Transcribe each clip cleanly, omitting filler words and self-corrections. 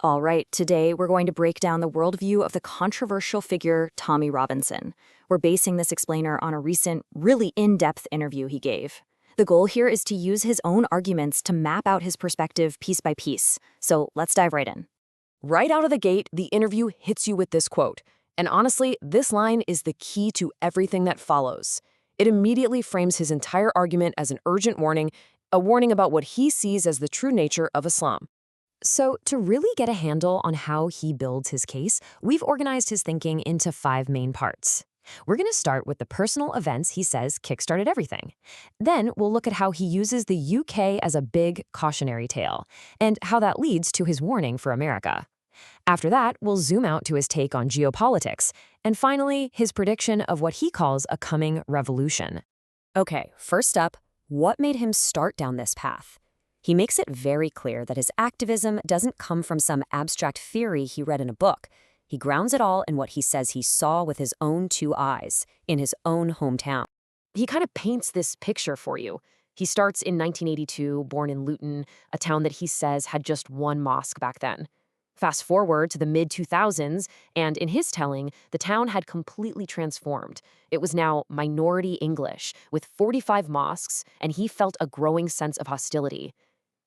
All right, today we're going to break down the worldview of the controversial figure Tommy Robinson. We're basing this explainer on a recent, really in-depth interview he gave. The goal here is to use his own arguments to map out his perspective piece by piece. So let's dive right in. Right out of the gate, the interview hits you with this quote. And honestly, this line is the key to everything that follows. It immediately frames his entire argument as an urgent warning, a warning about what he sees as the true nature of Islam. So, to really get a handle on how he builds his case, we've organized his thinking into 5 main parts. We're going to start with the personal events he says kickstarted everything. Then we'll look at how he uses the UK as a big cautionary tale, and how that leads to his warning for America. After that, we'll zoom out to his take on geopolitics, and finally, his prediction of what he calls a coming revolution. Okay, first up, what made him start down this path? He makes it very clear that his activism doesn't come from some abstract theory he read in a book. He grounds it all in what he says he saw with his own 2 eyes, in his own hometown. He kind of paints this picture for you. He starts in 1982, born in Luton, a town that he says had just one mosque back then. Fast forward to the mid-2000s, and in his telling, the town had completely transformed. It was now minority English, with 45 mosques, and he felt a growing sense of hostility.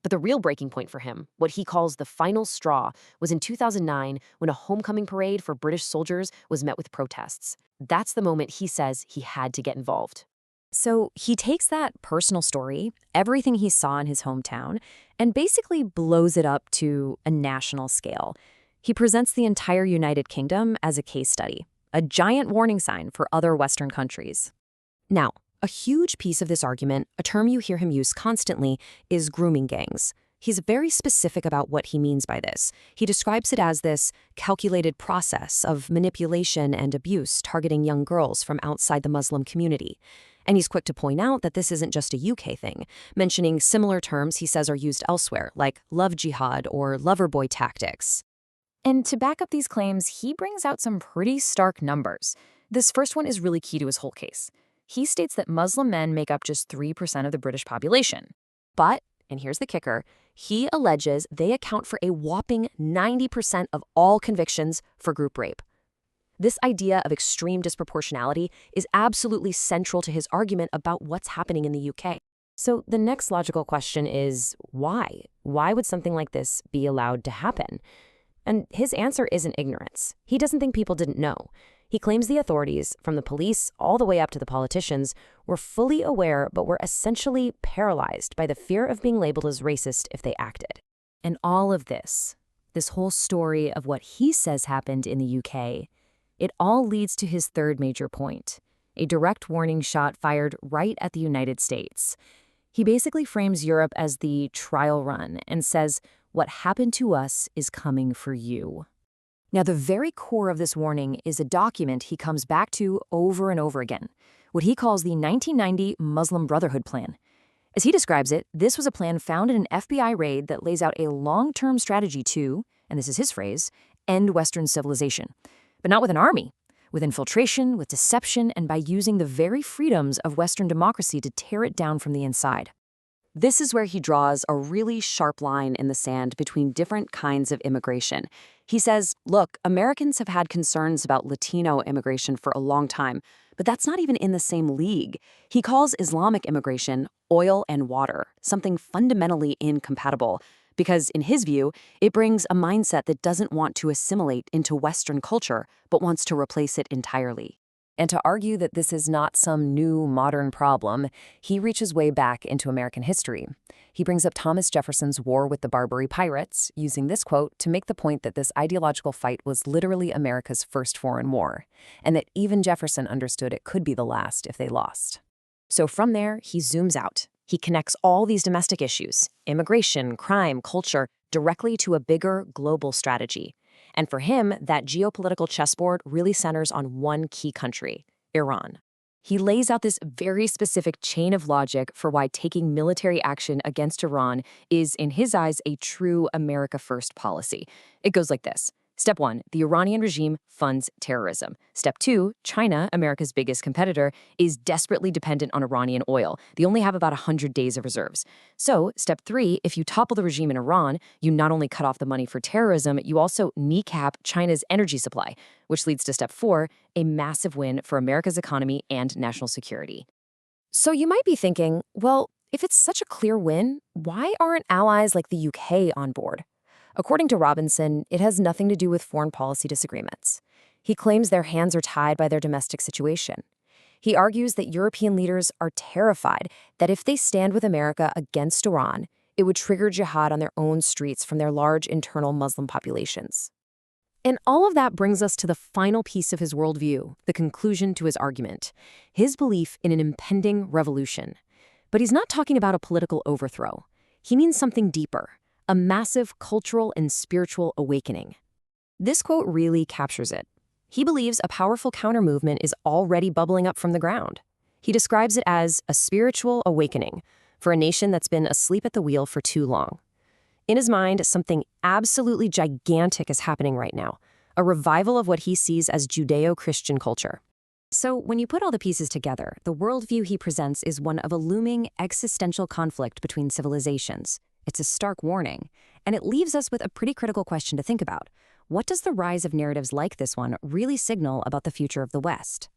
But the real breaking point for him, what he calls the final straw, was in 2009 when a homecoming parade for British soldiers was met with protests. That's the moment he says he had to get involved. So he takes that personal story, everything he saw in his hometown, and basically blows it up to a national scale. He presents the entire United Kingdom as a case study, a giant warning sign for other Western countries. Now, a huge piece of this argument, a term you hear him use constantly, is grooming gangs. He's very specific about what he means by this. He describes it as this calculated process of manipulation and abuse targeting young girls from outside the Muslim community. And he's quick to point out that this isn't just a UK thing, mentioning similar terms he says are used elsewhere, like love jihad or lover boy tactics. And to back up these claims, he brings out some pretty stark numbers. This first one is really key to his whole case. He states that Muslim men make up just 3% of the British population. But, and here's the kicker, he alleges they account for a whopping 90% of all convictions for group rape. This idea of extreme disproportionality is absolutely central to his argument about what's happening in the UK. So the next logical question is, why? Why would something like this be allowed to happen? And his answer isn't ignorance. He doesn't think people didn't know. He claims the authorities, from the police all the way up to the politicians, were fully aware but were essentially paralyzed by the fear of being labeled as racist if they acted. And all of this whole story of what he says happened in the UK, it all leads to his third major point, a direct warning shot fired right at the United States. He basically frames Europe as the trial run and says, what happened to us is coming for you. Now, the very core of this warning is a document he comes back to over and over again, what he calls the 1990 Muslim Brotherhood Plan. As he describes it, this was a plan found in an FBI raid that lays out a long-term strategy to, and this is his phrase, end Western civilization. But not with an army, with infiltration, with deception, and by using the very freedoms of Western democracy to tear it down from the inside. This is where he draws a really sharp line in the sand between different kinds of immigration. He says, look, Americans have had concerns about Latino immigration for a long time, but that's not even in the same league. He calls Islamic immigration oil and water, something fundamentally incompatible, because in his view, it brings a mindset that doesn't want to assimilate into Western culture, but wants to replace it entirely. And to argue that this is not some new modern problem, he reaches way back into American history. He brings up Thomas Jefferson's war with the Barbary pirates, using this quote to make the point that this ideological fight was literally America's first foreign war, and that even Jefferson understood it could be the last if they lost. So from there, he zooms out. He connects all these domestic issues, immigration, crime, culture, directly to a bigger global strategy. And for him, that geopolitical chessboard really centers on one key country, Iran. He lays out this very specific chain of logic for why taking military action against Iran is, in his eyes, a true America First policy. It goes like this. Step 1, the Iranian regime funds terrorism. Step 2, China, America's biggest competitor, is desperately dependent on Iranian oil. They only have about 100 days of reserves. So, step 3, if you topple the regime in Iran, you not only cut off the money for terrorism, you also kneecap China's energy supply, which leads to step 4, a massive win for America's economy and national security. So you might be thinking, well, if it's such a clear win, why aren't allies like the UK on board? According to Robinson, it has nothing to do with foreign policy disagreements. He claims their hands are tied by their domestic situation. He argues that European leaders are terrified that if they stand with America against Iran, it would trigger jihad on their own streets from their large internal Muslim populations. And all of that brings us to the final piece of his worldview, the conclusion to his argument, his belief in an impending revolution. But he's not talking about a political overthrow. He means something deeper, a massive cultural and spiritual awakening. This quote really captures it. He believes a powerful counter-movement is already bubbling up from the ground. He describes it as a spiritual awakening for a nation that's been asleep at the wheel for too long. In his mind, something absolutely gigantic is happening right now, a revival of what he sees as Judeo-Christian culture. So when you put all the pieces together, the worldview he presents is one of a looming existential conflict between civilizations. It's a stark warning, and it leaves us with a pretty critical question to think about. What does the rise of narratives like this one really signal about the future of the West?